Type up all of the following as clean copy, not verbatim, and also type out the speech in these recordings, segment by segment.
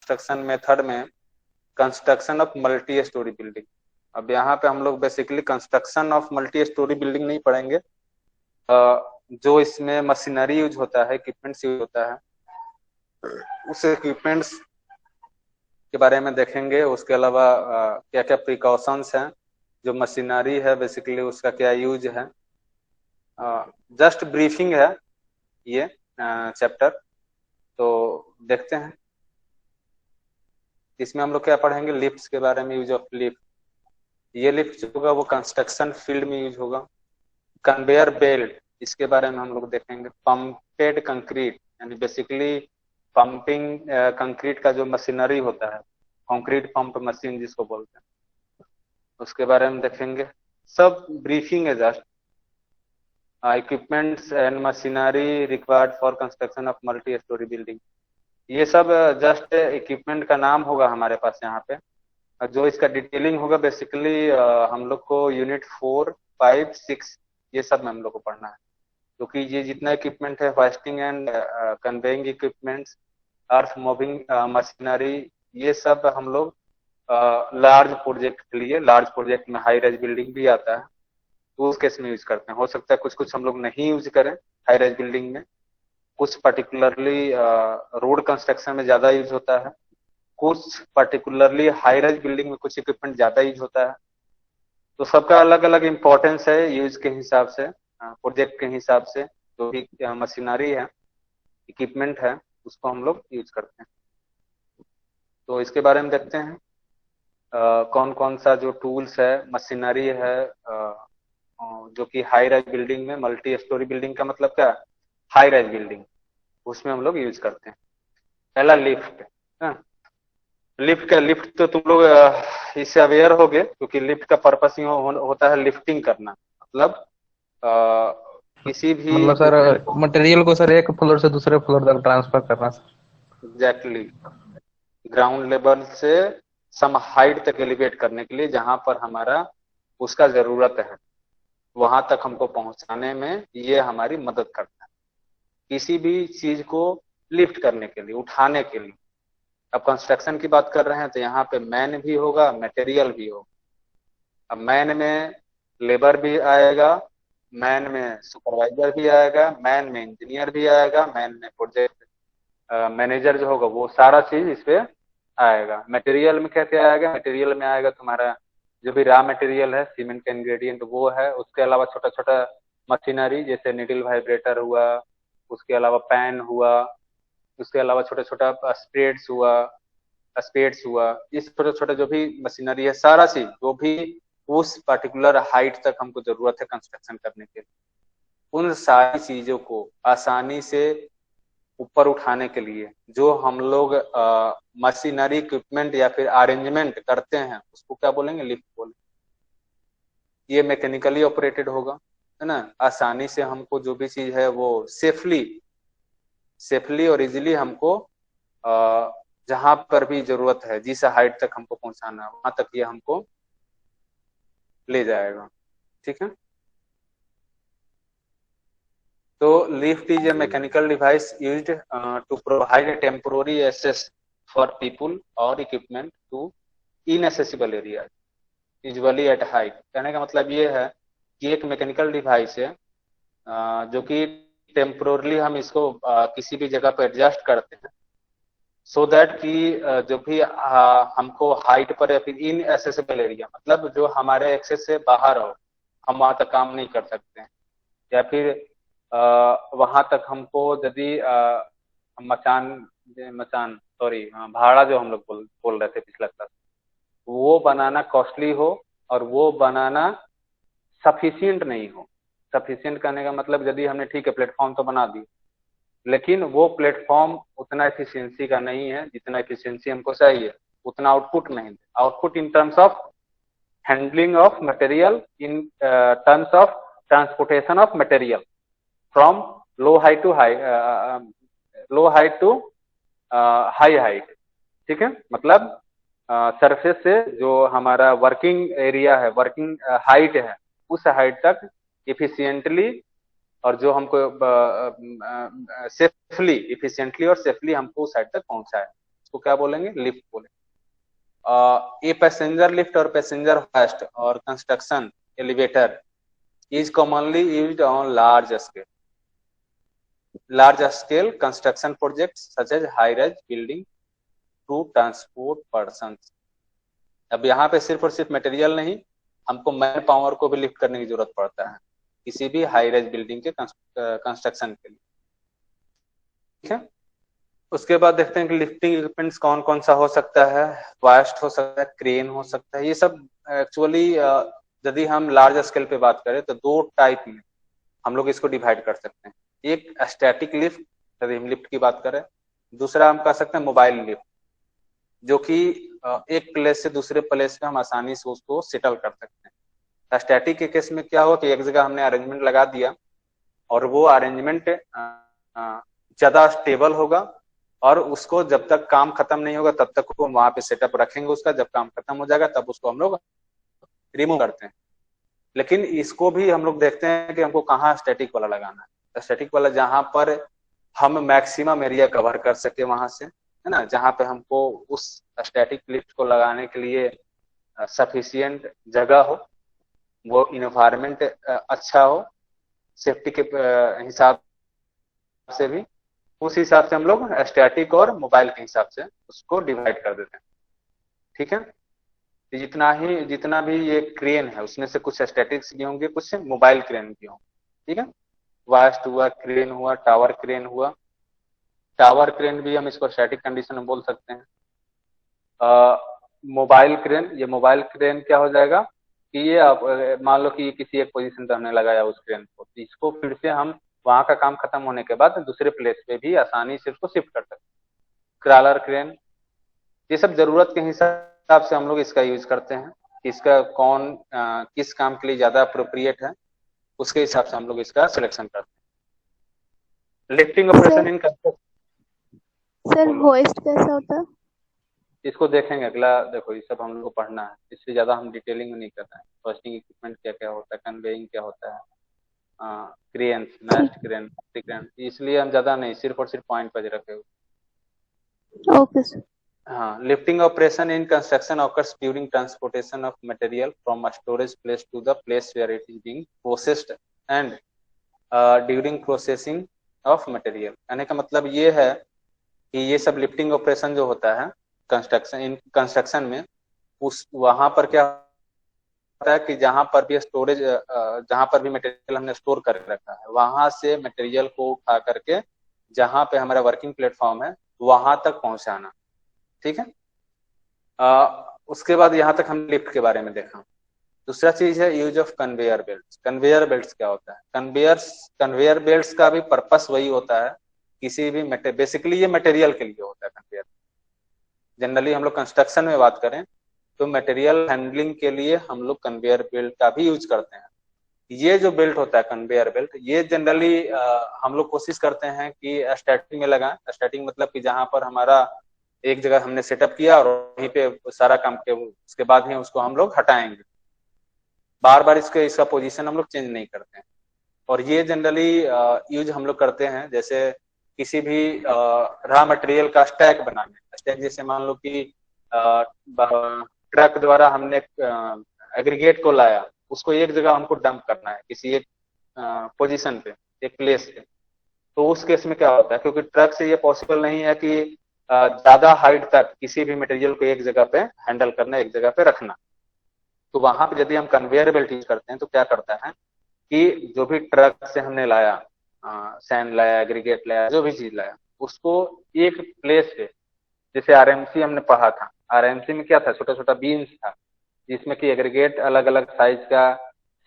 Construction method में construction of multi storey building. अब यहाँ पे हम लोग basically construction of multi storey building नहीं पढ़ेंगे, जो इसमें मशीनरी यूज होता है, इक्विपमेंट्स यूज होता है, उस इक्विपमेंट्स के बारे में देखेंगे। उसके अलावा क्या क्या प्रिकॉशंस हैं, जो मशीनरी है बेसिकली उसका क्या यूज है। जस्ट ब्रीफिंग है ये चैप्टर, तो देखते हैं इसमें हम लोग क्या पढ़ेंगे। लिफ्ट्स के बारे में, यूज ऑफ लिफ्ट। ये लिफ्ट जो होगा वो कंस्ट्रक्शन फील्ड में यूज होगा। कन्वेयर बेल्ट, इसके बारे में हम लोग देखेंगे। पंपेड कंक्रीट, यानी बेसिकली पंपिंग कंक्रीट का जो मशीनरी होता है, कंक्रीट पंप मशीन जिसको बोलते हैं, उसके बारे में देखेंगे। सब ब्रीफिंग है just. Equipments and machinery required for construction of multi storey building, ये सब जस्ट इक्विपमेंट का नाम होगा हमारे पास यहाँ पे। जो इसका डिटेलिंग होगा बेसिकली हम लोग को यूनिट 4, 5, 6 ये सब में हम लोग को पढ़ना है, क्योंकि ये जितना इक्विपमेंट है, fasting and conveying equipments, earth moving machinery, ये सब हम लोग लार्ज प्रोजेक्ट के लिए, लार्ज प्रोजेक्ट में हाई रेज बिल्डिंग भी आता है तो उस केस में यूज करते हैं। हो सकता है कुछ कुछ हम लोग नहीं यूज करें हाई रेज बिल्डिंग में, कुछ पर्टिकुलरली रोड कंस्ट्रक्शन में ज्यादा यूज होता है, कुछ पर्टिकुलरली हाई रेज बिल्डिंग में कुछ इक्विपमेंट ज्यादा यूज होता है। तो सबका अलग अलग इम्पोर्टेंस है यूज के हिसाब से, प्रोजेक्ट के हिसाब से। जो भी मशीनरी है, इक्विपमेंट है, उसको हम लोग यूज करते हैं। तो इसके बारे में देखते हैं कौन कौन सा जो टूल्स है, मशीनरी है, जो कि हाई राइज बिल्डिंग में, मल्टी स्टोरी बिल्डिंग का मतलब क्या, हाई राइज बिल्डिंग, उसमें हम लोग यूज करते हैं। पहला लिफ्ट। लिफ्ट तो तुम लोग इससे अवेयर हो गए, क्योंकि लिफ्ट का पर्पस ही होता है लिफ्टिंग करना। मतलब किसी भी मतलब सर मटेरियल को सर एक फ्लोर से दूसरे फ्लोर तक ट्रांसफर करना सर। एग्जैक्टली ग्राउंड लेवल से सम हाइट तक एलिवेट करने के लिए, जहां पर हमारा उसका जरूरत है वहां तक हमको पहुंचाने में ये हमारी मदद करता है। किसी भी चीज को लिफ्ट करने के लिए, उठाने के लिए। अब कंस्ट्रक्शन की बात कर रहे हैं तो यहाँ पे मैन भी होगा, मटेरियल भी होगा। अब मैन में लेबर भी आएगा, मैन में सुपरवाइजर भी आएगा, मैन में इंजीनियर भी आएगा, मैन में प्रोजेक्ट मैनेजर जो होगा, वो सारा चीज इस पे आएगा। मटेरियल में क्या क्या आएगा, मटेरियल में आएगा तुम्हारा जो भी रॉ मटेरियल है, सीमेंट का इंग्रेडिएंट वो है। उसके अलावा छोटा छोटा मशीनरी, जैसे निडल वाइब्रेटर हुआ, उसके अलावा पैन हुआ, उसके अलावा छोटा छोटा स्पेड्स हुआ, इस छोटे छोटे जो भी मशीनरी है, सारा चीज जो भी उस पर्टिकुलर हाइट तक हमको जरूरत है कंस्ट्रक्शन करने के लिए, उन सारी चीजों को आसानी से ऊपर उठाने के लिए जो हम लोग मशीनरी इक्विपमेंट या फिर अरेंजमेंट करते हैं, उसको क्या बोलेंगे, लिफ्ट बोलेंगे। ये मैकेनिकली ऑपरेटेड होगा, है ना। आसानी से हमको जो भी चीज है वो सेफली और इजीली हमको जहां पर भी जरूरत है, जिस हाइट तक हमको पहुंचाना है, वहां तक ये हमको ले जाएगा। ठीक है। तो lift is a mechanical device used to provide temporary access for people और equipment to inaccessible area usually at height. कहने का मतलब ये है कि एक मैकेनिकल डिवाइस है जो कि टेम्पोरली हम इसको किसी भी जगह पर एडजस्ट करते हैं, सो दैट कि जो भी हमको हाइट पर या फिर इन एसेसिबल एरिया, मतलब जो हमारे एक्सेस से बाहर हो, हम वहां तक काम नहीं कर सकते हैं, या फिर वहां तक हमको यदि मचान मचान सॉरी भाड़ा जो हम लोग बोल रहे थे पिछला क्लास, वो बनाना कॉस्टली हो और वो बनाना सफिशियंट नहीं हो। सफिशियंट करने का मतलब, यदि हमने ठीक है प्लेटफॉर्म तो बना दी, लेकिन वो प्लेटफॉर्म उतना एफिशिएंसी का नहीं है जितना एफिशिएंसी हमको चाहिए, उतना आउटपुट नहीं दे। Output in terms of handling of material, in terms of transportation of material from low height to high height. ठीक है, मतलब सरफेस से जो हमारा वर्किंग एरिया है, वर्किंग हाइट है, उस हाइट तक इफिशियंटली और जो हमको सेफली, इफिशियंटली और सेफली हमको उस साइड तक पहुंचाए। उसको क्या बोलेंगे, लिफ्ट बोलेंगे। ये पैसेंजर लिफ्ट और पैसेंजर होस्ट और construction elevator is commonly used on large scale construction projects such as high rise building to transport persons। अब यहाँ पे सिर्फ और सिर्फ मटेरियल नहीं, हमको मैन पावर को भी लिफ्ट करने की जरूरत पड़ता है किसी भी हाई राइज बिल्डिंग के कंस्ट्रक्शन के लिए, ठीक है। उसके बाद देखते हैं कि लिफ्टिंग इक्विपमेंट्स कौन कौन सा हो सकता है। वास्ट हो सकता है, क्रेन हो सकता है। ये सब एक्चुअली यदि हम लार्ज स्केल पे बात करें तो दो टाइप में हम लोग इसको डिवाइड कर सकते हैं। एक स्टैटिक लिफ्ट, यदि हम लिफ्ट की बात करें, दूसरा हम कह सकते हैं मोबाइल लिफ्ट, जो कि एक प्लेस से दूसरे प्लेस पे हम आसानी से उसको सेटल कर सकते हैं। स्टैटिक के केस में क्या हुआ कि एक जगह हमने अरेंजमेंट लगा दिया और वो अरेंजमेंट ज्यादा स्टेबल होगा और उसको जब तक काम खत्म नहीं होगा तब तक वो वहां पे सेटअप रखेंगे उसका, जब काम खत्म हो जाएगा तब उसको हम लोग रिमूव करते हैं। लेकिन इसको भी हम लोग देखते हैं कि हमको कहाँ स्टैटिक वाला लगाना है। स्टैटिक वाला जहां पर हम मैक्सिमम एरिया कवर कर सके वहां से, है ना, जहां पे हमको उस स्टैटिक लिफ्ट को लगाने के लिए सफिशियंट जगह हो, वो इन्वायरमेंट अच्छा हो, सेफ्टी के हिसाब से भी, उस हिसाब से हम लोग स्टैटिक और मोबाइल के हिसाब से उसको डिवाइड कर देते हैं, ठीक है। जितना भी ये क्रेन है उसमें से कुछ स्टैटिक्स भी होंगे, कुछ मोबाइल क्रेन भी होंगे, ठीक है। वास्ट हुआ, क्रेन हुआ, टावर क्रेन हुआ। टावर क्रेन भी हम इसको स्टैटिक कंडीशन में बोल सकते हैं। मोबाइल क्रेन, ये मोबाइल क्रेन क्या हो जाएगा कि ये आप मान लो कि किसी एक पोजीशन पे हमने लगाया उस क्रेन को, तो इसको फिर से हम वहां का काम खत्म होने के बाद दूसरे प्लेस पे भी आसानी से उसको शिफ्ट कर सकते हैं। क्रॉलर क्रेन, ये सब जरूरत के हिसाब से हम लोग इसका यूज करते हैं, इसका किस काम के लिए ज्यादा अप्रोप्रिएट है उसके हिसाब से हम लोग इसका सिलेक्शन करते हैं। लिफ्टिंग ऑपरेशन इन सर होइस्ट कैसा होता है? इसको देखेंगे अगला। देखो ये सब हम लोग को पढ़ना है, इससे ज्यादा हम डिटेलिंग में नहीं कर रहे हैं। होस्टिंग इक्विपमेंट क्या क्या होता है, कन्वेइंग क्या होता है, क्रेन, मैस्ट क्रेन, इसलिए हम ज्यादा नहीं, सिर्फ और सिर्फ पॉइंट पर रखे हुए। Okay sir. हाँ, lifting operation in construction occurs during transportation of material from a storage place to the place where it is being processed and during processing of material। कहने का मतलब ये है कि ये सब लिफ्टिंग ऑपरेशन जो होता है कंस्ट्रक्शन में, उस वहां पर क्या होता है कि जहां पर भी स्टोरेज, जहां पर भी मटेरियल हमने स्टोर कर रखा है वहां से मटेरियल को उठा करके जहां पे हमारा वर्किंग प्लेटफॉर्म है वहां तक पहुंचाना, ठीक है। उसके बाद यहाँ तक हम लिफ्ट के बारे में देखा। दूसरा चीज है use of conveyor belt. Conveyor belt क्या होता है? कन्वेयर बेल्ट का भी पर्पस वही होता है, किसी भी बेसिकली ये मटेरियल के लिए होता है कन्वेयर। जनरली हम लोग कंस्ट्रक्शन में बात करें तो मटेरियल हैंडलिंग के लिए हम लोग कन्वेयर बेल्ट का भी यूज करते हैं। ये जो बेल्ट होता है कन्वेयर बेल्ट, ये जनरली हम लोग कोशिश करते हैं कि स्टार्टिंग में लगाएं। स्टार्टिंग मतलब कि जहां पर हमारा एक जगह हमने सेटअप किया और वहीं पे सारा काम के उसके बाद ही उसको हम लोग हटाएंगे, बार बार इसका पोजीशन हम लोग चेंज नहीं करते हैं। और ये जनरली यूज हम लोग करते हैं जैसे किसी भी रॉ मटेरियल का स्टैक बनाने। स्टैक जैसे मान लो कि ट्रक द्वारा हमने एग्रीगेट को लाया, उसको एक जगह हमको डंप करना है किसी एक पोजीशन पे, एक प्लेस पे, तो उस केस में क्या होता है, क्योंकि ट्रक से ये पॉसिबल नहीं है कि ज्यादा हाइट तक किसी भी मटेरियल को एक जगह पे हैंडल करना, एक जगह पे रखना। तो वहां पे यदि हम कन्वेयर बेल्ट यूज करते हैं तो क्या करता है कि जो भी ट्रक से हमने लाया, सैंड लाया, एग्रीगेट लाया, जो भी चीज लाया, उसको एक प्लेस पे, जैसे आरएमसी हमने पढ़ा था, आरएमसी में क्या था, छोटा छोटा बीन्स था जिसमें कि एग्रीगेट अलग अलग साइज का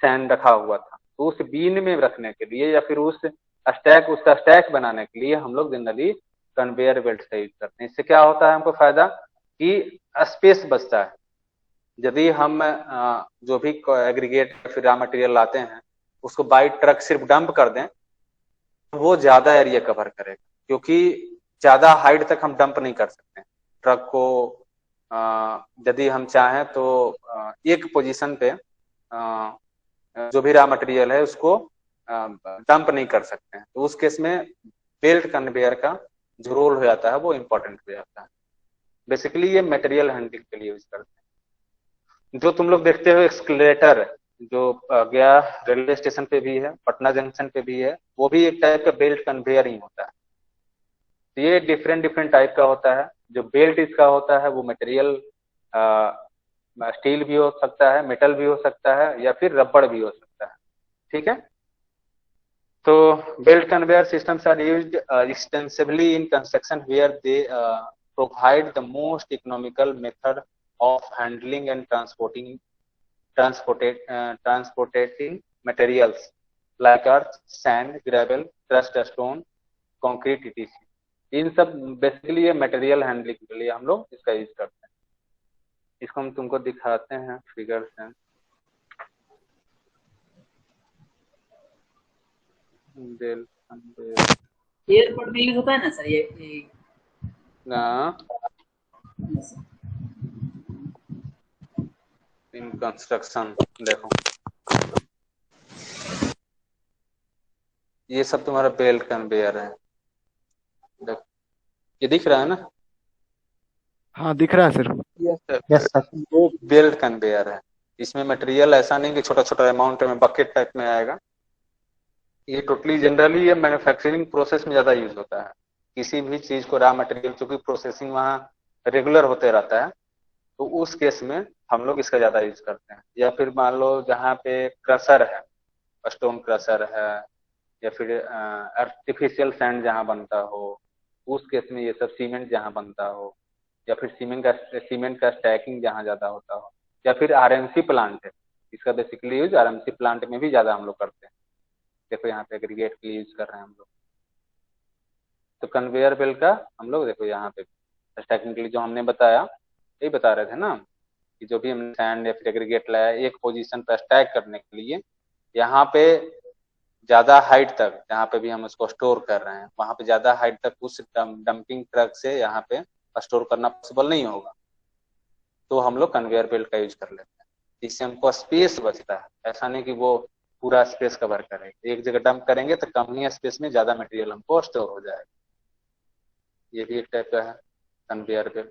सैंड रखा हुआ था। तो उस बीन में रखने के लिए या फिर उसका स्टैक बनाने के लिए हम लोग जनरली कन्वेयर बेल्ट का यूज करते हैं। इससे क्या होता है हमको फायदा कि स्पेस बचता है। यदि हम जो भी एग्रीगेट फिर रॉ मटेरियल लाते हैं उसको बाई ट्रक सिर्फ डंप कर दें तो वो ज्यादा एरिया कवर करेगा, क्योंकि ज्यादा हाइट तक हम डंप नहीं कर सकते। ट्रक को यदि हम चाहें तो एक पोजीशन पे जो भी रॉ मटेरियल है उसको डंप नहीं कर सकते हैं। तो उस केस में बेल्ट कन्वेयर का जो रोल हो जाता है वो इम्पोर्टेंट हो जाता है। बेसिकली ये मटेरियल हैंडलिंग के लिए यूज करते हैं। जो तुम लोग देखते हो एक्सकलेटर, जो गया रेलवे स्टेशन पे भी है, पटना जंक्शन पे भी है, वो भी एक टाइप का बेल्ट कन्वेयर ही होता है। तो ये डिफरेंट डिफरेंट टाइप का होता है। जो बेल्ट इसका होता है वो मटेरियल स्टील भी हो सकता है, मेटल भी हो सकता है, या फिर रबड़ भी हो सकता है। ठीक है। तो belt conveyor systems are used extensively in construction where they provide the most economical method of handling and transporting materials like earth, sand, gravel, crushed stone, concrete etc. इन सब बेसिकली ये मटेरियल हैंडलिंग के लिए हम लोग इसका use करते हैं। इसको हम तुमको दिखाते हैं फिगर से। बेल एयरपोर्ट में यूज होता है ना सर ये ना इन कंस्ट्रक्शन। देखो ये सब तुम्हारा बेल्ट कन्वेयर है। देखो ये दिख रहा है ना? हाँ दिख रहा है सर। Yes sir. वो बेल्ट कन्वेयर है। इसमें मटेरियल ऐसा नहीं कि छोटा छोटा अमाउंट में बकेट टाइप में आएगा। ये टोटली जनरली ये मैन्युफैक्चरिंग प्रोसेस में ज्यादा यूज होता है। किसी भी चीज को रॉ मटेरियल, चूंकि प्रोसेसिंग वहाँ रेगुलर होते रहता है, तो उस केस में हम लोग इसका ज्यादा यूज करते हैं। या फिर मान लो जहाँ पे क्रशर है, स्टोन क्रशर है, या फिर आर्टिफिशियल सैंड जहाँ बनता हो, उस केस में ये सब सीमेंट जहाँ बनता हो, या फिर सीमेंट का स्टैकिंग जहाँ ज्यादा होता हो, या फिर आरएमसी प्लांट है, इसका बेसिकली यूज आरएमसी प्लांट में भी ज्यादा हम लोग करते हैं। देखो यहाँ पे एग्रीगेट के लिए यूज कर रहे हैं हम लोग। तो कन्वेयर बेल्ट का हम लोग देखो यहाँ पे टेक्निकली जो हमने बताया, यही बता रहे थे ना कि जो भी हमने सैंड या फिर एग्रीगेट लाया एक पोजीशन पर स्टैक करने के लिए, यहाँ पे ज्यादा हाइट तक जहाँ पे भी हम उसको स्टोर कर रहे हैं, वहां पे ज्यादा हाइट तक उस डंपिंग ट्रक से यहाँ पे स्टोर करना पॉसिबल नहीं होगा। तो हम लोग कन्वेयर बेल्ट का यूज कर लेते हैं, जिससे हमको स्पेस बचता है। ऐसा नहीं कि वो पूरा स्पेस कवर करेगा, एक जगह डंप करेंगे तो कम ही स्पेस में ज्यादा मटेरियल हमको स्टोर हो जाएगा। ये भी एक टाइप का है कन्वेयर बेल्ट।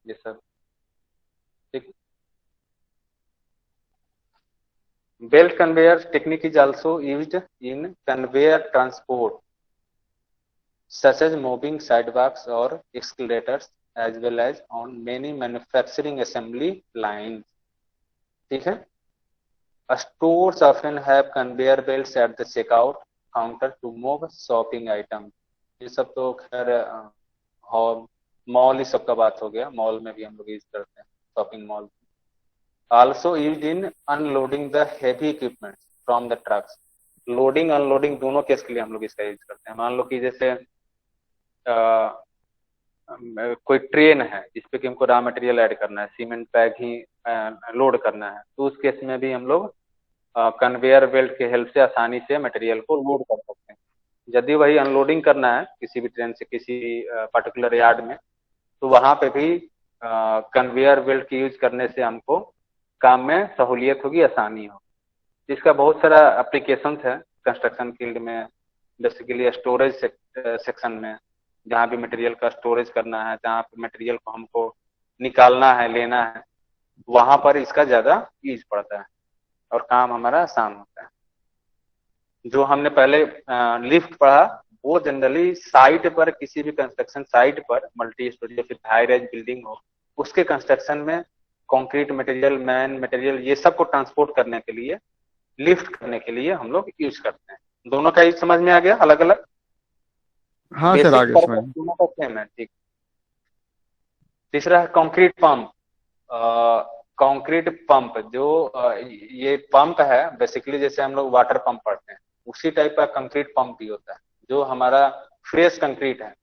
ये सब ठीक। Belt conveyor technique is also used in conveyor transport such as moving sidewalks or escalators as well as on many manufacturing assembly lines. ठीक है। Stores often have conveyor belts at the checkout counter to move shopping items. ये सब तो खैर mall, इस सब का बात हो गया। मॉल में भी हम लोग यूज करते हैं, shopping mall. Also used in unloading the heavy equipment from the trucks. Loading unloading दोनों केस के लिए हम लोग इसका यूज करते हैं। मान लो कि जैसे कोई ट्रेन है जिसपे कि हमको रॉ मटेरियल ऐड करना है, सीमेंट बैग ही लोड करना है, तो उस केस में भी हम लोग कन्वेयर बेल्ट के हेल्प से आसानी से मटेरियल को लोड कर सकते हैं। यदि वही अनलोडिंग करना है किसी भी ट्रेन से किसी पर्टिकुलर यार्ड में, तो वहां पे भी कन्वेयर बेल्ट की यूज करने से हमको काम में सहूलियत होगी, आसानी हो। इसका बहुत सारा एप्लीकेशन है कंस्ट्रक्शन फील्ड में, बेसिकली स्टोरेज सेक्शन में, जहाँ भी मटेरियल का स्टोरेज करना है, जहाँ पे मटेरियल को हमको निकालना है, लेना है, वहां पर इसका ज्यादा यूज पड़ता है और काम हमारा आसान होता है। जो हमने पहले लिफ्ट पढ़ा, वो जनरली साइट पर, किसी भी कंस्ट्रक्शन साइट पर, मल्टी स्टोरी या फिर हाई राइज बिल्डिंग हो, उसके कंस्ट्रक्शन में कंक्रीट मटेरियल, मैन मटेरियल, ये सब को ट्रांसपोर्ट करने के लिए, लिफ्ट करने के लिए हम लोग यूज करते हैं। दोनों का यूज समझ में आ गया? अलग अलग हाँ सर आगे समझ। दोनों का सेम है। ठीक। तीसरा है कंक्रीट पंप। कंक्रीट पंप जो ये पंप है, बेसिकली जैसे हम लोग वाटर पंप पढ़ते हैं, उसी टाइप का कंक्रीट पंप भी होता है। जो हमारा फ्रेश कंक्रीट है,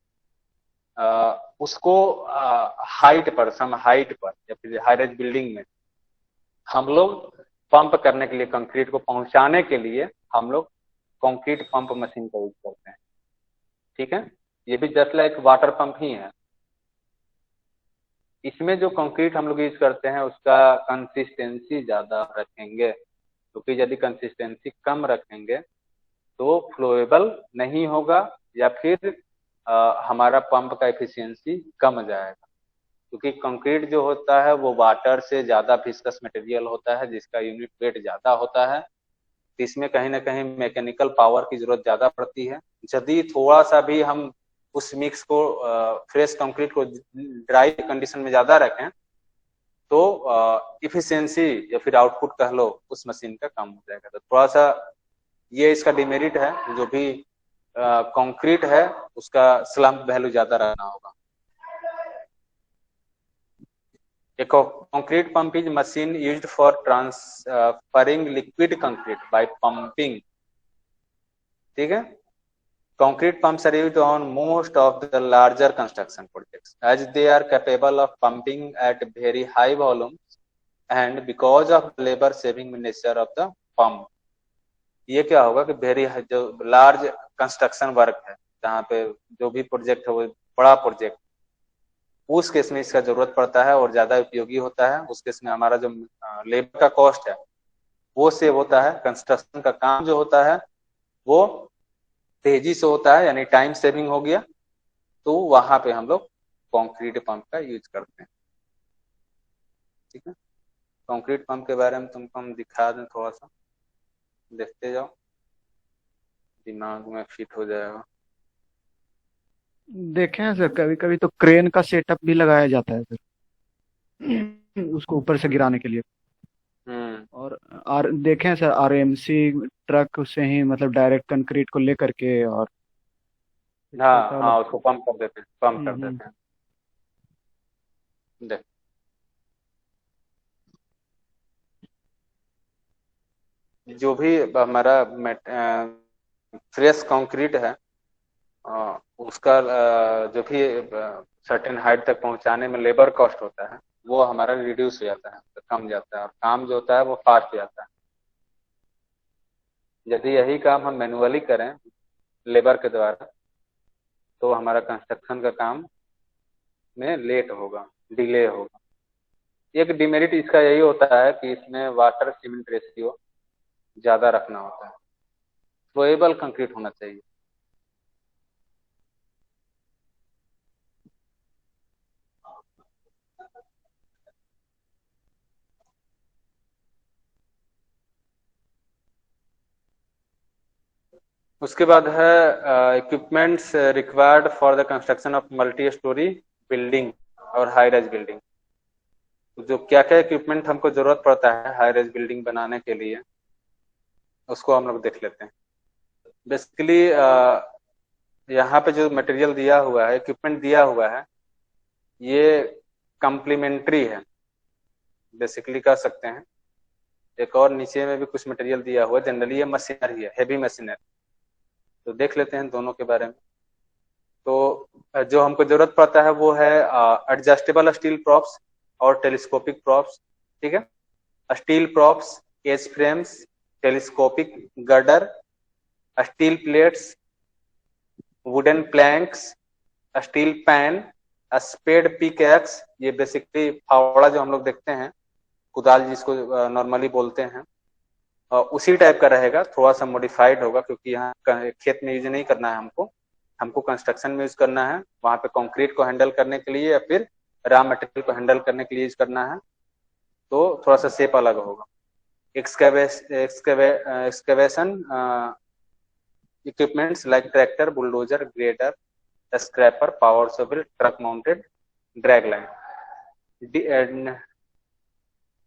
उसको हाइट पर, सम हाइट पर या फिर हाई राइज बिल्डिंग में हम लोग पंप करने के लिए, कंक्रीट को पहुंचाने के लिए हम लोग कंक्रीट पंप मशीन का यूज करते हैं। ठीक है। ये भी जस्ट लाइक वाटर पंप ही है। इसमें जो कंक्रीट हम लोग यूज करते हैं उसका कंसिस्टेंसी ज्यादा रखेंगे, क्योंकि यदि कंसिस्टेंसी कम रखेंगे तो फ्लोएबल नहीं होगा, या फिर हमारा पंप का एफिशिएंसी कम जाएगा, क्योंकि कंक्रीट जो होता है वो वाटर से ज्यादा विस्कस मटेरियल होता है, जिसका यूनिट वेट ज्यादा होता है। इसमें कहीं ना कहीं मैकेनिकल पावर की जरूरत ज्यादा पड़ती है। यदि थोड़ा सा भी हम उस मिक्स को फ्रेश कंक्रीट को ड्राई कंडीशन में ज्यादा रखें तो इफिशियंसी या फिर आउटपुट कह लो उस मशीन का कम हो जाएगा। तो थोड़ा सा ये इसका डिमेरिट है, जो भी कंक्रीट है उसका स्लम्प वैल्यू ज्यादा रहना होगा। A concrete pump is machine used for transferring liquid concrete by pumping. ठीक है, concrete pumps are used on most of the larger construction projects as they are capable of pumping at very high volumes and because of labor saving nature of the pump. ये क्या होगा कि very जो large construction work है, जहाँ पे जो भी प्रोजेक्ट है वो बड़ा प्रोजेक्ट, उस केस में इसका जरूरत पड़ता है और ज्यादा उपयोगी होता है। उस केस में हमारा जो लेबर का कॉस्ट है वो सेव होता है, कंस्ट्रक्शन का काम जो होता है वो तेजी से होता है, यानी टाइम सेविंग हो गया। तो वहां पे हम लोग कंक्रीट पंप का यूज करते हैं। ठीक है, कंक्रीट पंप के बारे में तुमको हम दिखा दें, थोड़ा सा देखते जाओ, दिमाग में फिट हो जाएगा। देखे हैं सर, कभी कभी तो क्रेन का सेटअप भी लगाया जाता है सर, उसको ऊपर से गिराने के लिए। और देखे हैं सर, आरएमसी ट्रक से ही मतलब डायरेक्ट कंक्रीट को लेकर के और हाँ हाँ, उसको पंप कर देते हैं, पंप कर देते हैं। देख, जो भी हमारा फ्रेश कंक्रीट है उसका जो भी सर्टेन हाइट तक पहुंचाने में लेबर कॉस्ट होता है वो हमारा रिड्यूस हो जाता है, तो कम जाता है, और काम जो होता है वो फास्ट हो जाता है। यदि यही काम हम मैनुअली करें लेबर के द्वारा तो हमारा कंस्ट्रक्शन का काम में लेट होगा, डिले होगा। एक डिमेरिट इसका यही होता है कि इसमें वाटर सीमेंट रेशियो ज्यादा रखना होता है, फ्लोएबल कंक्रीट होना चाहिए। उसके बाद है equipments required for the construction of multi storey building और हाई राइज बिल्डिंग। जो क्या क्या इक्विपमेंट हमको जरूरत पड़ता है हाई राइज बिल्डिंग बनाने के लिए उसको हम लोग देख लेते हैं। बेसिकली यहाँ पे जो मटेरियल दिया हुआ है, इक्विपमेंट दिया हुआ है, ये कम्प्लीमेंट्री है बेसिकली कह सकते हैं। एक और नीचे में भी कुछ मटेरियल दिया हुआ है, जनरली ये मशीनरी है, हेवी मशीनरी। तो देख लेते हैं दोनों के बारे में। तो जो हमको जरूरत पड़ता है वो है एडजस्टेबल स्टील प्रॉप्स और टेलीस्कोपिक प्रॉप्स। ठीक है, steel props, as frames, telescopic girder, steel plates, wooden planks, steel pan, spade pickaxe, ये बेसिकली फावड़ा जो हम लोग देखते हैं, कुदाल जिसको नॉर्मली बोलते हैं, उसी टाइप का रहेगा, थोड़ा सा मॉडिफाइड होगा क्योंकि यहाँ खेत में यूज नहीं करना है हमको कंस्ट्रक्शन में यूज करना है। वहां पे कंक्रीट को हैंडल करने के लिए या फिर रॉ मटेरियल को हैंडल करने के लिए यूज करना है, तो थोड़ा सा शेप अलग होगा। Excavation equipments like tractor, bulldozer, grader, scraper, power shovel, truck mounted drag line,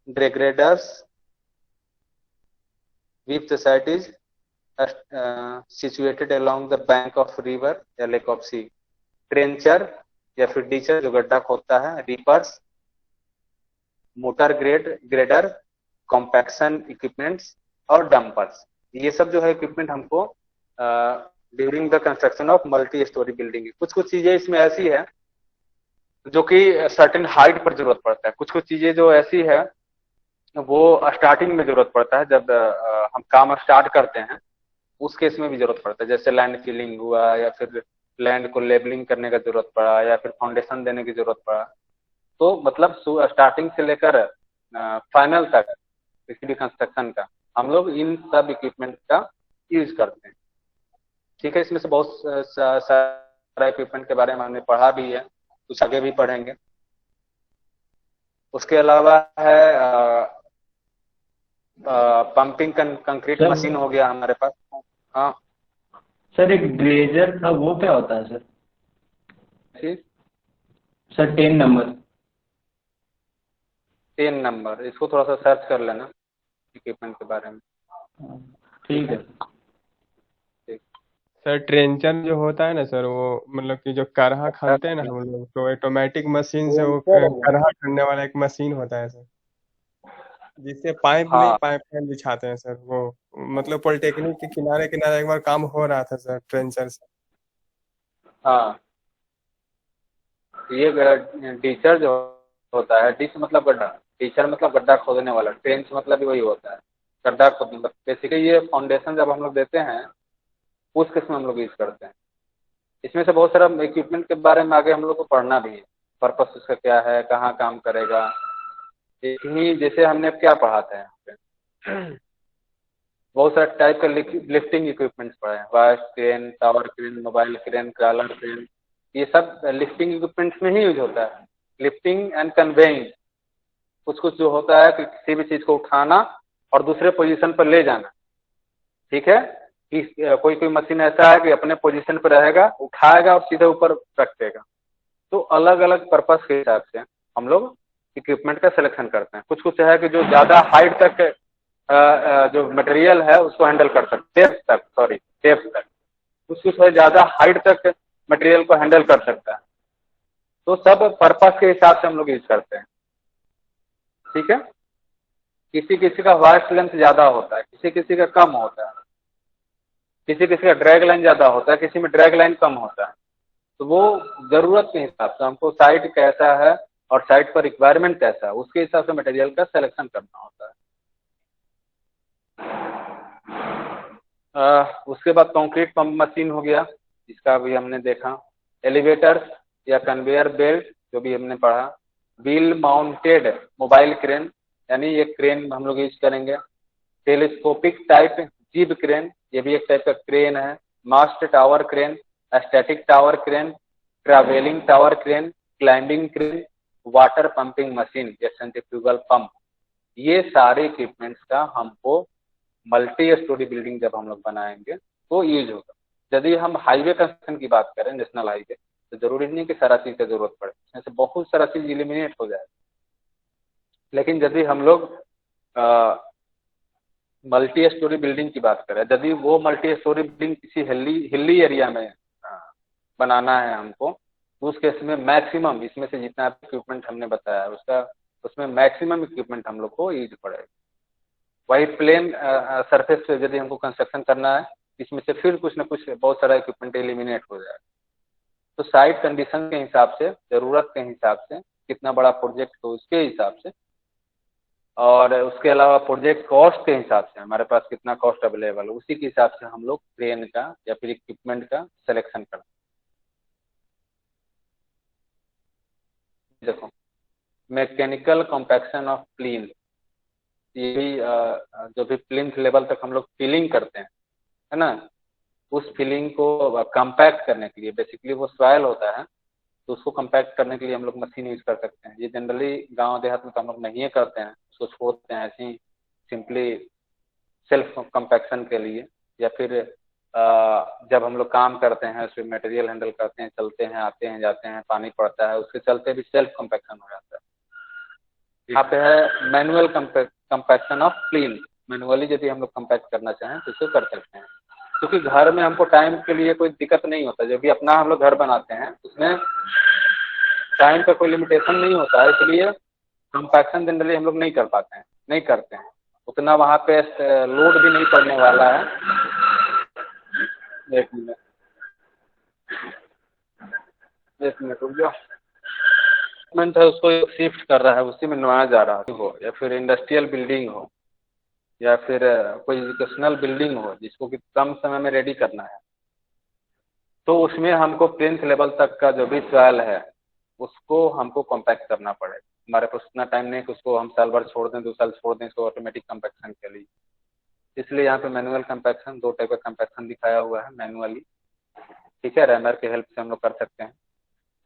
ड्रैग्रेडर्स with societies situated along the bank of river या lake of sea, ट्रेंचर या फिर डीचर जो गड्ढा खोदता है, reapers, motor grader, compaction equipments और डंपर्स। ये सब जो है इक्विपमेंट हमको during the construction of multi storey building. कुछ कुछ चीजें इसमें ऐसी है जो कि सर्टेन हाइट पर जरूरत पड़ता है, कुछ कुछ चीजें जो ऐसी है वो स्टार्टिंग में जरूरत पड़ता है, जब हम काम स्टार्ट करते हैं उस केस में भी जरूरत पड़ता है, जैसे लैंड फिलिंग हुआ या फिर लैंड को लेबलिंग करने का जरूरत पड़ा या फिर फाउंडेशन देने की जरूरत पड़ा। तो मतलब स्टार्टिंग से लेकर फाइनल तक किसी भी कंस्ट्रक्शन का हम लोग इन सब इक्विपमेंट का यूज करते हैं। ठीक है, इसमें से बहुत सारा इक्विपमेंट के बारे में हमने पढ़ा भी है, कुछ आगे भी पढ़ेंगे। उसके अलावा है पंपिंग कंक्रीट सर मशीन हो गया हमारे पास। हाँ सर एक ड्रेजर था, वो क्या होता है सर? ठीक। Sir 10 number. 10 नंबर, इसको थोड़ा सा सर्च कर लेना इक्विपमेंट के बारे में। ठीक है। ठीक। सर ट्रेंचर जो होता है ना सर, वो मतलब कि जो करहा खानते हैं ना हम लोग, तो ऑटोमेटिक मशीन से वो करहा करने वाला एक मशीन होता है सर, जिससे पाइप नहीं, हाँ पाइप लाइन बिछाते हैं सर वो। मतलब पॉलिटेक्निक के किनारे किनारे एक बार काम हो रहा था सर ट्रेंचर से। हाँ, ये टीचर जो होता है, डिच मतलब गड्ढा, टीचर मतलब गड्ढा खोदने वाला, ट्रेंच मतलब भी वही होता है, गड्ढा खोदने। मतलब बेसिकली ये फाउंडेशन जब हम लोग देते हैं उस किस्म हम लोग यूज करते हैं। इसमें से बहुत सारा इक्विपमेंट के बारे में आगे हम लोग को पढ़ना भी है, पर्पस उसका क्या है, कहाँ काम करेगा। एक ही जैसे हमने क्या पढ़ा था यहाँ पे, बहुत सारे टाइप का लिफ्टिंग इक्विपमेंट्स पढ़े हैं, wire crane, tower crane, mobile crane, crawler crane. ये सब लिफ्टिंग इक्विपमेंट्स में ही यूज होता है। लिफ्टिंग एंड कन्वेइंग, कुछ कुछ जो होता है कि किसी भी चीज को उठाना और दूसरे पोजीशन पर ले जाना, ठीक है। कि कोई कोई मशीन ऐसा है कि अपने पोजीशन पर रहेगा, उठाएगा और सीधे ऊपर रख देगा। तो अलग अलग पर्पस के हिसाब से हम लोग इक्विपमेंट का सिलेक्शन करते हैं। कुछ कुछ है कि जो ज्यादा हाइट तक जो मटेरियल है उसको हैंडल कर सकते, डेप्थ तक। कुछ कुछ है ज्यादा हाइट तक मटेरियल को हैंडल कर सकता है। तो सब पर्पस के हिसाब से हम लोग यूज करते हैं, ठीक है। किसी किसी का वास्ट लेंथ ज्यादा होता है, किसी किसी का कम होता है, किसी किसी का ड्रैग लाइन ज्यादा होता है, किसी में ड्रैग लाइन कम होता है। तो वो जरूरत के हिसाब से हमको साइट कैसा है और साइट पर रिक्वायरमेंट कैसा है, उसके हिसाब से मटेरियल का सिलेक्शन करना होता है। उसके बाद कंक्रीट पंप मशीन हो गया, इसका भी हमने देखा। एलिवेटर्स या कन्वेयर बेल्ट जो भी हमने पढ़ा। व्हील माउंटेड मोबाइल क्रेन, यानी ये क्रेन हम लोग यूज करेंगे। टेलीस्कोपिक टाइप जीब क्रेन, ये भी एक टाइप का क्रेन है। Mast tower crane, static tower crane, travelling tower crane, climbing crane, water pumping machine या सेंट्रीफ्यूगल पंप। ये सारे इक्विपमेंट्स का हमको मल्टी स्टोरी बिल्डिंग जब हम लोग बनाएंगे तो यूज होगा। यदि हम हाईवे कंस्ट्रक्शन की बात करें, नेशनल हाईवे, तो जरूरी नहीं कि सारा चीज की जरूरत पड़े, इसमें से बहुत सारा चीज इलिमिनेट हो जाए। लेकिन यदि हम लोग मल्टी स्टोरी बिल्डिंग की बात करें, यदि वो मल्टी स्टोरी बिल्डिंग किसी हिली एरिया में बनाना है हमको, तो उस केस में मैक्सिमम इसमें से जितना इक्विपमेंट हमने बताया उसमें मैक्सिमम इक्विपमेंट हम लोग को यूज पड़ेगा। वही प्लेन सरफेस पे यदि हमको कंस्ट्रक्शन करना है, इसमें से फिर कुछ ना कुछ बहुत सारा इक्विपमेंट एलिमिनेट हो जाएगा। तो साइट कंडीशन के हिसाब से, जरूरत के हिसाब से, कितना बड़ा प्रोजेक्ट हो उसके हिसाब से, और उसके अलावा प्रोजेक्ट कॉस्ट के हिसाब से, हमारे पास कितना कॉस्ट अवेलेबल है, उसी के हिसाब से हम लोग क्रेन का या फिर इक्विपमेंट का सिलेक्शन करते हैं। देखो, मैकेनिकल कॉम्पैक्शन ऑफ प्लीन, ये भी जो भी प्लिंथ लेवल तक हम लोग फिलिंग करते हैं, है ना, उस फिलिंग को कंपैक्ट करने के लिए, बेसिकली वो सॉइल होता है, तो उसको कंपैक्ट करने के लिए हम लोग मशीन यूज कर सकते हैं। ये जनरली गांव देहात में तो हम लोग नहीं करते हैं, उसको छोड़ते हैं ऐसे ही सिंपली सेल्फ कंपैक्शन के लिए, या फिर जब हम लोग काम करते हैं, उसमें मटेरियल हैंडल करते हैं, चलते हैं, आते हैं, जाते हैं, पानी पड़ता है, उसके चलते भी सेल्फ कंपैक्शन हो जाता है। यहाँ पे है मैनुअल कंपैक्शन ऑफ प्लीन। मैनुअली यदि हम लोग कंपैक्ट करना चाहें तो इसे कर सकते हैं, क्योंकि घर में हमको टाइम के लिए कोई दिक्कत नहीं होता। जब भी अपना हम लोग घर बनाते हैं उसमें टाइम का कोई लिमिटेशन नहीं होता है, इसलिए कंपैक्शन जनरली हम लोग नहीं कर पाते हैं, नहीं करते हैं उतना, वहाँ पे लोड भी नहीं पड़ने वाला है। एक मिनट रुक जाओ, है उसको शिफ्ट कर रहा है, उसी में नया जा रहा हो, या फिर इंडस्ट्रियल बिल्डिंग हो, या फिर कोई एजुकेशनल बिल्डिंग हो जिसको कि कम समय में रेडी करना है, तो उसमें हमको प्लिंथ लेवल तक का जो भी सॉइल है उसको हमको कॉम्पैक्ट करना पड़ेगा। हमारे पास उतना टाइम नहीं कि उसको हम साल भर छोड़ दें, 2 साल छोड़ दें इसको ऑटोमेटिक कंपैक्शन के लिए। इसलिए यहाँ पे मैनुअल कंपैक्शन, 2 टाइप का कंपैक्शन दिखाया हुआ है। मैनुअली ठीक है, रैमर के हेल्प से हम लोग कर सकते हैं।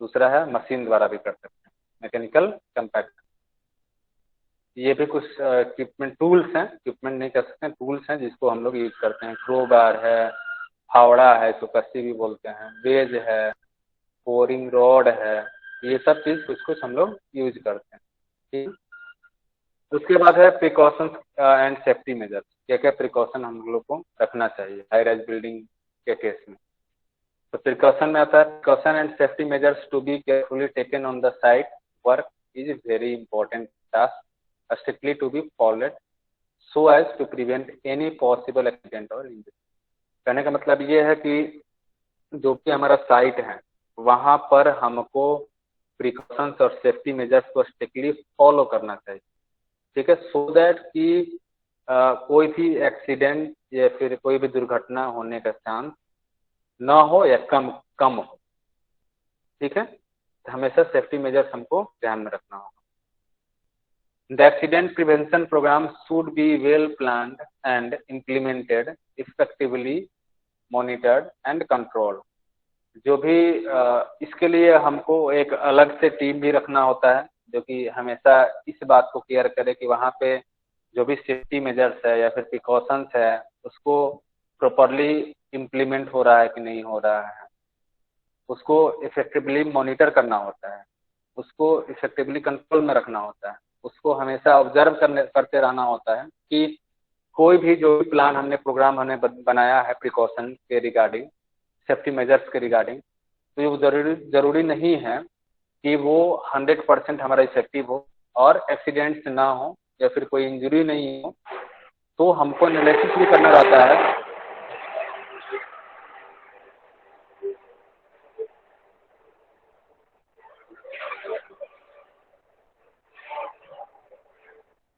दूसरा है मशीन द्वारा भी कर सकते हैं, मैकेनिकल कंपैक्ट। ये भी कुछ इक्विपमेंट टूल्स हैं, इक्विपमेंट नहीं कर सकते हैं, टूल्स हैं जिसको हम लोग यूज करते हैं। क्रोबार है, फावड़ा है, इसको कस्सी भी बोलते हैं, बेज है, बोरिंग रॉड है, ये सब चीज कुछ कुछ हम लोग यूज करते हैं। ठीक, उसके बाद है प्रिकॉशंस एंड सेफ्टी मेजर्स। क्या क्या प्रिकॉशन हम लोग को रखना चाहिए हाई राइज बिल्डिंग के केस में। तो प्रिकॉशन में आता है precaution and safety measures to be carefully taken on the site work is very important task strictly to be followed so as to prevent any possible accident or injury। कहने का मतलब ये है कि जो भी हमारा साइट है वहां पर हमको प्रिकॉशंस और सेफ्टी मेजर्स को स्ट्रिक्टली फॉलो करना चाहिए। ठीक है, सो दैट कि कोई भी एक्सीडेंट या फिर कोई भी दुर्घटना होने का चांस ना हो या कम हो। ठीक है, तो हमेशा सेफ्टी मेजर्स हमको ध्यान में रखना होगा। The accident prevention program should be well planned and implemented, effectively monitored and controlled। जो भी इसके लिए हमको एक अलग से टीम भी रखना होता है जो कि हमेशा इस बात को केयर करे कि वहाँ पे जो भी सेफ्टी मेजर्स है या फिर प्रिकॉशंस है उसको प्रॉपरली इम्प्लीमेंट हो रहा है कि नहीं हो रहा है, उसको इफेक्टिवली मॉनिटर करना होता है, उसको इफेक्टिवली कंट्रोल में रखना होता है, उसको हमेशा ऑब्जर्व करते रहना होता है कि कोई भी जो भी प्लान हमने प्रोग्राम हमने बनाया है प्रिकॉशन के रिगार्डिंग, सेफ्टी मेजर्स के रिगार्डिंग, तो ये जरूरी नहीं है कि वो 100% हमारा इफेक्टिव हो और एक्सीडेंट्स ना हो या फिर कोई इंजरी नहीं हो। तो हमको एनालिसिस भी करना रहता है।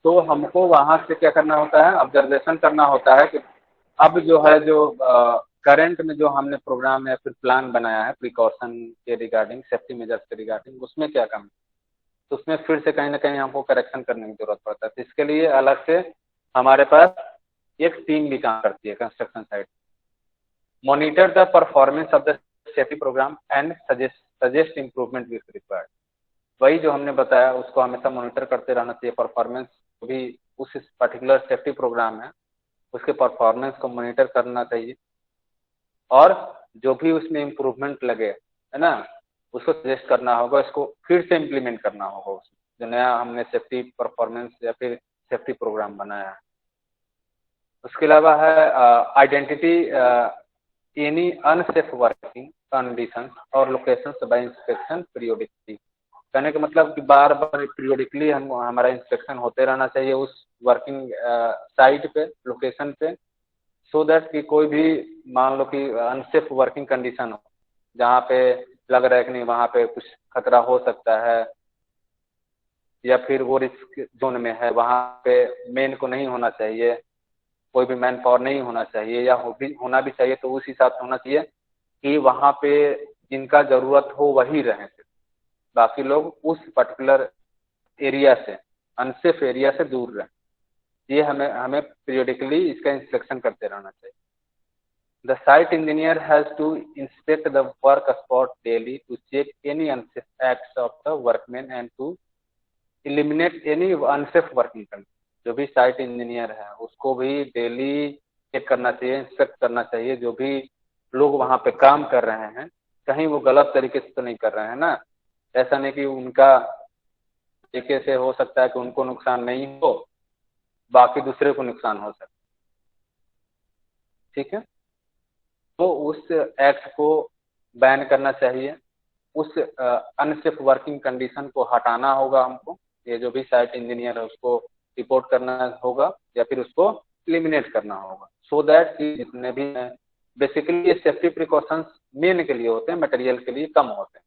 तो हमको वहां से क्या करना होता है, ऑब्जर्वेशन करना होता है कि अब जो है जो करंट में जो हमने प्रोग्राम या फिर प्लान बनाया है प्रिकॉशन के रिगार्डिंग, सेफ्टी मेजर्स के रिगार्डिंग, उसमें क्या कमी, तो उसमें फिर से कहीं ना कहीं हमको करेक्शन करने की जरूरत पड़ता है। तो इसके लिए अलग से हमारे पास एक टीम भी काम करती है construction site. Monitor the performance of the safety program and suggest improvement with required. वही जो हमने बताया उसको हमेशा मॉनिटर करते रहना चाहिए। परफॉर्मेंस भी उस पर्टिकुलर सेफ्टी प्रोग्राम है उसके परफॉर्मेंस को मॉनिटर करना चाहिए और जो भी उसमें इम्प्रूवमेंट लगे है ना उसको सजेस्ट करना होगा, इसको फिर से इम्प्लीमेंट करना होगा उसमें जो नया हमने सेफ्टी परफॉर्मेंस या फिर सेफ्टी प्रोग्राम बनाया है। उसके अलावा है identity any unsafe working conditions और लोकेशंस बाय इंस्पेक्शन पीरियोडिकली। कहने का मतलब कि बार बार पीरियोडिकली हम हमारा इंस्पेक्शन होते रहना चाहिए उस वर्किंग साइट पे, लोकेशन पे, सो दैट कि कोई भी मान लो कि अनसेफ वर्किंग कंडीशन हो जहाँ पे लग रहा है कि नहीं वहाँ पे कुछ खतरा हो सकता है या फिर वो रिस्क जोन में है, वहाँ पे मेन को नहीं होना चाहिए, कोई भी मैन पावर नहीं होना चाहिए या होना भी चाहिए तो उस हिसाब से होना चाहिए कि वहाँ पे जिनका जरूरत हो वही रहे, बाकी लोग उस पर्टिकुलर एरिया से, अनसेफ एरिया से दूर रहें। ये हमें पीरियोडिकली इसका इंस्पेक्शन करते रहना चाहिए। The site engineer has to inspect the work spot daily to check any unsafe acts of the workmen and to eliminate any unsafe working condition। जो भी साइट इंजीनियर है उसको भी डेली चेक करना चाहिए, इंस्पेक्ट करना चाहिए जो भी लोग वहाँ पे काम कर रहे हैं कहीं वो गलत तरीके से तो नहीं कर रहे हैं ना। ऐसा नहीं कि उनका तरीके से हो सकता है कि उनको नुकसान नहीं हो बाकी दूसरे को नुकसान हो सकता है। ठीक है, तो उस एक्ट को बैन करना चाहिए, उस अनसेफ वर्किंग कंडीशन को हटाना होगा हमको। ये जो भी साइट इंजीनियर है उसको रिपोर्ट करना होगा या फिर उसको एलिमिनेट करना होगा, सो दैट कि जितने भी बेसिकली ये सेफ्टी प्रिकॉशंस मेन के लिए होते हैं, मटेरियल के लिए कम होते हैं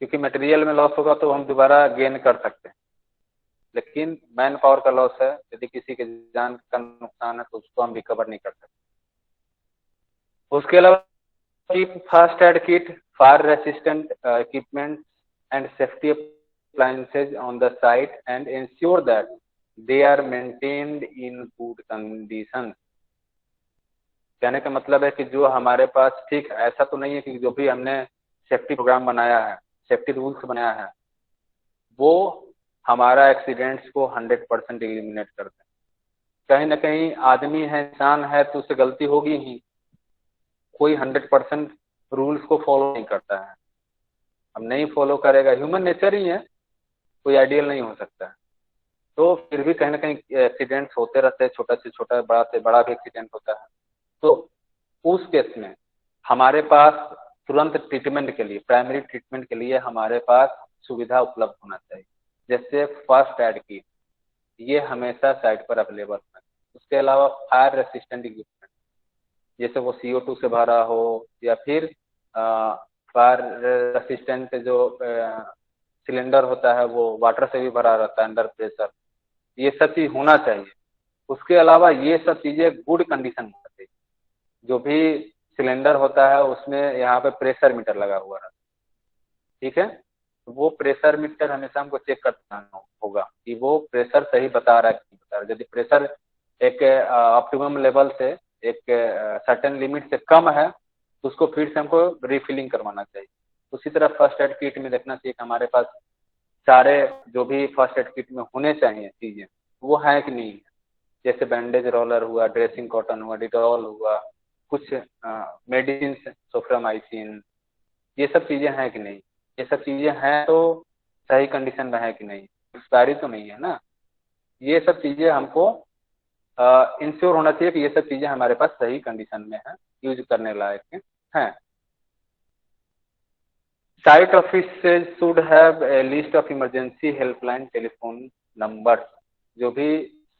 क्योंकि मटेरियल में लॉस होगा तो हम दोबारा गेन कर सकते हैं, लेकिन मैन पावर का लॉस है, यदि किसी के जान का नुकसान है तो उसको हम रिकवर नहीं कर सकते। उसके अलावा keep fast aid kit, fire resistant equipment and safety appliances on the site and ensure that they are maintained in good conditions। कहने का मतलब है कि जो हमारे पास, ठीक है, ऐसा तो नहीं है कि जो भी हमने सेफ्टी प्रोग्राम बनाया है, सेफ्टी रूल्स बनाया है, वो हमारा एक्सीडेंट्स को 100% एलिमिनेट करते हैं। कहीं ना कहीं आदमी है, इंसान है, तो उससे गलती होगी ही। कोई 100% रूल्स को फॉलो नहीं करता है। अब नहीं फॉलो करेगा, ह्यूमन नेचर ही है, कोई आइडियल नहीं हो सकता है। तो फिर भी कहीं ना कहीं एक्सीडेंट्स होते रहते हैं, छोटा से छोटा, बड़ा से बड़ा भी एक्सीडेंट होता है। तो उस केस में हमारे पास तुरंत ट्रीटमेंट के लिए, प्राइमरी ट्रीटमेंट के लिए हमारे पास सुविधा उपलब्ध होना चाहिए। जैसे फर्स्ट एड किट, ये हमेशा साइट पर अवेलेबल है। उसके अलावा फायर रेसिस्टेंट इक्विपमेंट, जैसे वो CO2 से भरा हो, या फिर फायर रेसिस्टेंट जो सिलेंडर होता है वो वाटर से भी भरा रहता है अंडर प्रेशर, ये सब चीज होना चाहिए। उसके अलावा ये सब चीजें गुड कंडीशन में होना चाहिए। जो भी सिलेंडर होता है उसमें यहाँ पे प्रेशर मीटर लगा हुआ रहता है, ठीक है। तो वो प्रेशर मीटर हमेशा हमको चेक करना होगा कि वो प्रेशर सही बता रहा है कि नहीं बता रहा है। यदि प्रेशर एक ऑप्टिमम लेवल से, एक सर्टेन लिमिट से कम है, तो उसको फिर से हमको रिफिलिंग करवाना चाहिए। उसी तरह फर्स्ट एड किट में देखना चाहिए कि हमारे पास सारे जो भी फर्स्ट एड किट में होने चाहिए चीजें, वो है कि नहीं है। जैसे बैंडेज रोलर हुआ, ड्रेसिंग कॉटन हुआ, डिटॉल हुआ, कुछ मेडिसिन, सोफ्रामाइसिन, ये सब चीजें हैं कि नहीं। ये सब चीजें हैं तो सही कंडीशन में है कि नहीं, एक्सपायरी तो नहीं है ना। ये सब चीजें हमको इंश्योर होना चाहिए कि ये सब चीजें हमारे पास सही कंडीशन में है, यूज करने लायक हैं। Site offices should have a list of emergency helpline telephone numbers। जो भी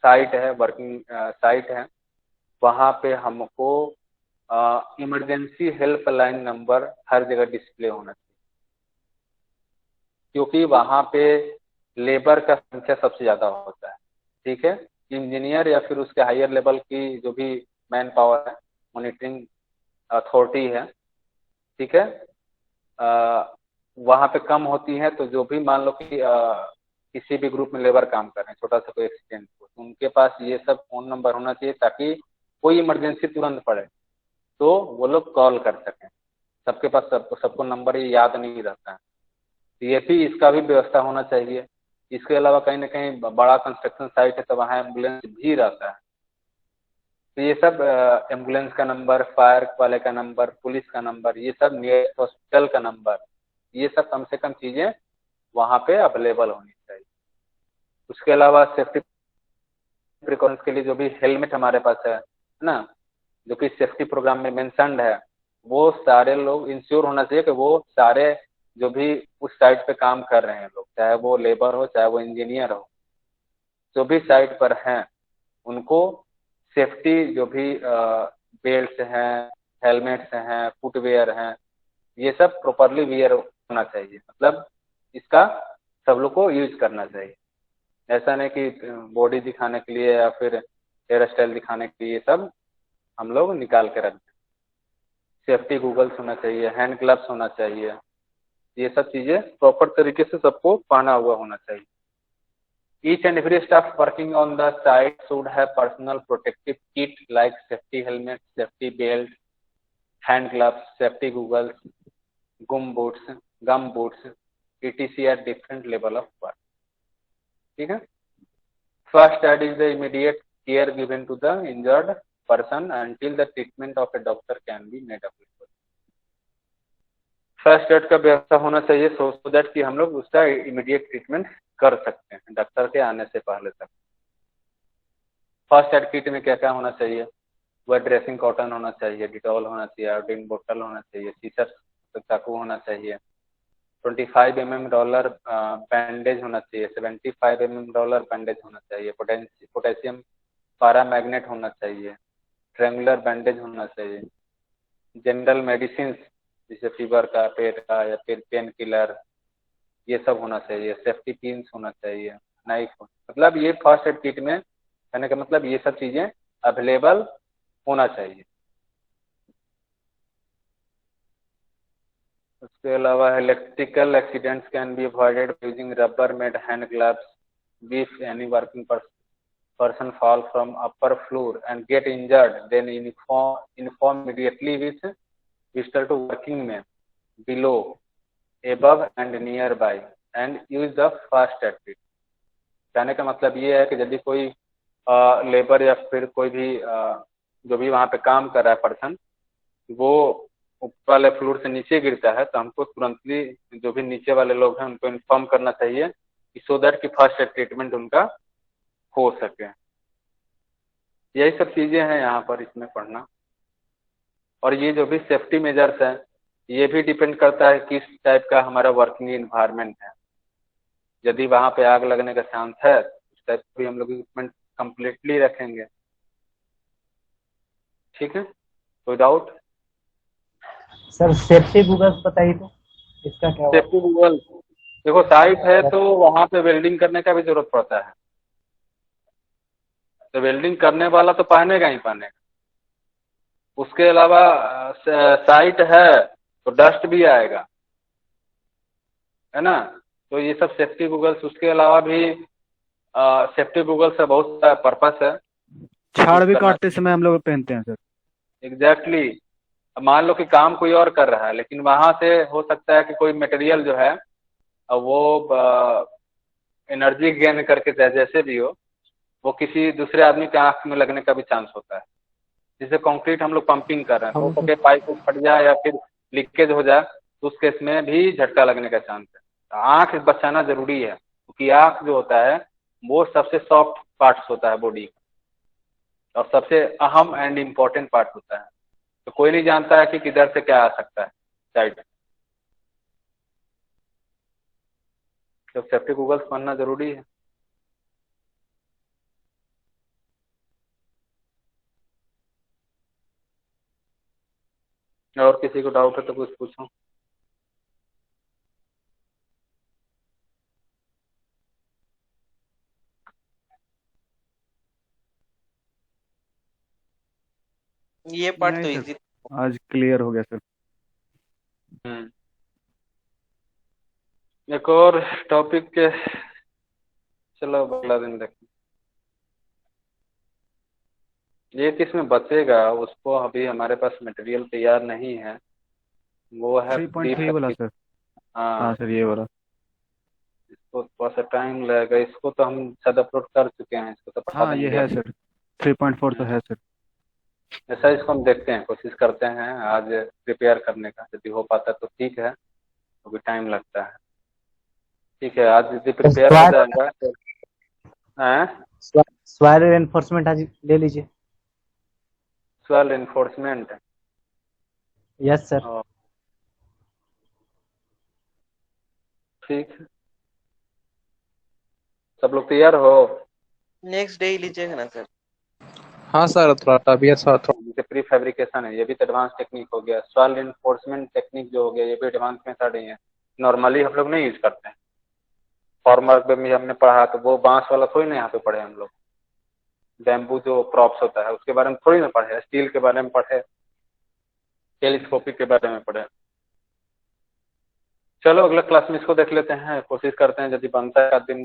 साइट है, वर्किंग साइट है, वहां पे हमको इमरजेंसी हेल्पलाइन नंबर हर जगह डिस्प्ले होना चाहिए, क्योंकि वहां पे लेबर का संख्या सबसे ज्यादा होता है, ठीक है। इंजीनियर या फिर उसके हायर लेवल की जो भी मैन पावर है, मॉनिटरिंग अथॉरिटी है, ठीक है, वहां पे कम होती है। तो जो भी मान लो कि किसी भी ग्रुप में लेबर काम कर रहे हैं, छोटा सा कोई एक्सीडेंट हो, तो उनके पास ये सब फोन नंबर होना चाहिए, ताकि कोई इमरजेंसी तुरंत पड़े तो वो लोग कॉल कर सकें। सबके पास सबको नंबर ये याद नहीं रहता है, तो ये भी, इसका भी व्यवस्था होना चाहिए। इसके अलावा कहीं ना कहीं बड़ा कंस्ट्रक्शन साइट है तो वहाँ एम्बुलेंस भी रहता है, तो ये सब एम्बुलेंस का नंबर, फायर वाले का नंबर, पुलिस का नंबर, ये सब नियर हॉस्पिटल का नंबर, ये सब कम से कम चीजें वहां पे अवेलेबल होनी चाहिए। उसके अलावा सेफ्टी प्रिकॉशंस के लिए जो भी हेलमेट हमारे पास है ना, जो कि सेफ्टी प्रोग्राम में मेंशन्ड है, वो सारे लोग इंश्योर होना चाहिए कि वो सारे जो भी उस साइट पे काम कर रहे हैं लोग, चाहे वो लेबर हो, चाहे वो इंजीनियर हो, जो भी साइट पर हैं, उनको सेफ्टी जो भी बेल्ट हैं, हेलमेट्स हैं, फुटवेयर हैं, ये सब प्रॉपरली वियर होना चाहिए। मतलब इसका सब लोग को यूज करना चाहिए। ऐसा नहीं कि बॉडी दिखाने के लिए या फिर हेयर स्टाइल दिखाने के लिए ये सब हम लोग निकाल के रख दें। सेफ्टी गूगल्स होना चाहिए, हैंड ग्लव्स होना चाहिए, ये सब चीजें प्रॉपर तरीके से सबको पहना हुआ होना चाहिए। Each and every staff working on the site should have personal protective kit like safety helmet, safety belt, hand gloves, safety goggles, gum boots, etc. at different level of work. ठीक है। First aid is the immediate care given to the injured person until the treatment of a doctor can be made available। First aid का व्यवस्था होना चाहिए so that कि हम लोग उसका इमीडिएट ट्रीटमेंट कर सकते हैं डॉक्टर के आने से पहले तक। फर्स्ट एड किट में क्या क्या होना चाहिए, वह ड्रेसिंग कॉटन होना चाहिए, डिटॉल होना चाहिए, आयोडीन बोतल होना चाहिए, सीसर चाकू होना चाहिए, 25 mm डॉलर बैंडेज होना चाहिए, 75 mm डॉलर बैंडेज होना चाहिए, पोटेशियम पारा मैग्नेट होना चाहिए, ट्रेंगुलर बैंडेज होना चाहिए, जनरल मेडिसिन जैसे फीवर का, पेट का, या फिर पेन किलर, ये सब होना चाहिए, सेफ्टी पिन्स होना चाहिए, नाइफ। मतलब ये फर्स्ट एड किट में कहने का मतलब ये सब चीजें अवेलेबल होना चाहिए। उसके अलावा electrical accidents can be avoided using rubber made hand gloves with any working person fall from upper floor and get injured, then inform immediately with visitor to working men below, above and nearby and use the fast aid kit। कहने का मतलब ये है कि यदि कोई labour या फिर कोई भी जो भी वहां पे काम कर रहा है पर्सन, वो ऊपर वाले फ्लोर से नीचे गिरता है तो हमको तुरंतली जो भी नीचे वाले लोग हैं उनको इन्फॉर्म करना चाहिए कि सो दैट कि फर्स्ट एड ट्रीटमेंट उनका हो सके। यही सब चीजें हैं यहाँ पर इसमें पढ़ना। और ये जो भी सेफ्टी मेजर्स हैं ये भी डिपेंड करता है किस टाइप का हमारा वर्किंग इन्वायरमेंट है। यदि वहां पे आग लगने का चांस है तो उस टाइप भी हम लोग इक्विपमेंट कंप्लीटली रखेंगे। ठीक है, कोई डाउट? सर सेफ्टी गूगल्स बताइए तो इसका क्या होगा? सेफ्टी गूगल देखो, साइट है तो वहां पे वेल्डिंग करने का भी जरूरत पड़ता है, तो वेल्डिंग करने वाला तो पहनेगा ही पहनेगा। उसके अलावा साइट है तो डस्ट भी आएगा, है ना। तो ये सब सेफ्टी गूगल्स, उसके अलावा भी सेफ्टी गूगल से बहुत सा पर्पस है। छाड़ भी काटते समय हम लोग पहनते हैं सर। एग्जैक्टली। अब मान लो कि काम कोई और कर रहा है लेकिन वहां से हो सकता है कि कोई मटेरियल जो है वो एनर्जी गेन करके चाहे जैसे भी हो वो किसी दूसरे आदमी के आंख में लगने का भी चांस होता है। जैसे कंक्रीट हम लोग पंपिंग कर रहे हैं, हो सके पाइप फट जाए या फिर लीकेज हो जाए तो उस केस में भी झटका लगने का चांस है। आंख बचाना जरूरी है क्योंकि आंख जो होता है वो सबसे सॉफ्ट पार्ट्स होता है बॉडी का और सबसे अहम एंड इम्पोर्टेंट पार्ट होता है। तो कोई नहीं जानता है कि किधर से क्या आ सकता है साइड। तो सेफ्टी गूगल्स पढ़ना जरूरी है। और किसी को डाउट है तो कुछ पूछो। ये पार्ट तो नहीं इजी। सर, आज क्लियर हो गया सर। एक और टॉपिक के, चलो अगला दिन देखें। ये किसमें बचेगा उसको अभी हमारे पास मटेरियल तैयार नहीं है, वो है 3.3 वाला सर। हाँ हाँ, सर, ये वाला। इसको थोड़ा सा टाइम लगेगा। इसको तो हम शायद अपलोड कर चुके हैं, इसको तो पढ़ा हाँ ये देंगे। है सर, 3.4 तो है सर। ऐसा इसको हम देखते हैं, कोशिश करते हैं आज प्रिपेयर करने का। यदि हो पाता है तो ठीक है, अभी टाइम लगता है। ठीक है, आज यदि प्रिपेयर हो जाएगा तो सॉइल एनफोर्समेंट आज ले लीजिए। Soil enforcement, yes sir. ठीक है, सब लोग तैयार हो? नेक्स्ट डे ही लीजिएगा ना सर? हाँ सर, थोड़ा तबीयत जैसे प्री फैब्रिकेशन है, ये भी तो एडवांस टेक्निक हो गया। सॉइल एनफोर्समेंट टेक्निक जो हो गया ये भी एडवांस मेथड ही है, नॉर्मली हम लोग नहीं यूज करते हैं। फॉर्मर पे भी हमने पढ़ा तो वो बांस वाला थोड़ी ना यहाँ पे पढ़े हम लोग। बैम्बू जो प्रॉप्स होता है उसके बारे में थोड़ी ना पढ़े, स्टील के बारे में पढ़े, टेलीस्कोपिक के बारे में पढ़े। चलो अगला क्लास में इसको देख लेते हैं, कोशिश करते हैं यदि बनता है दिन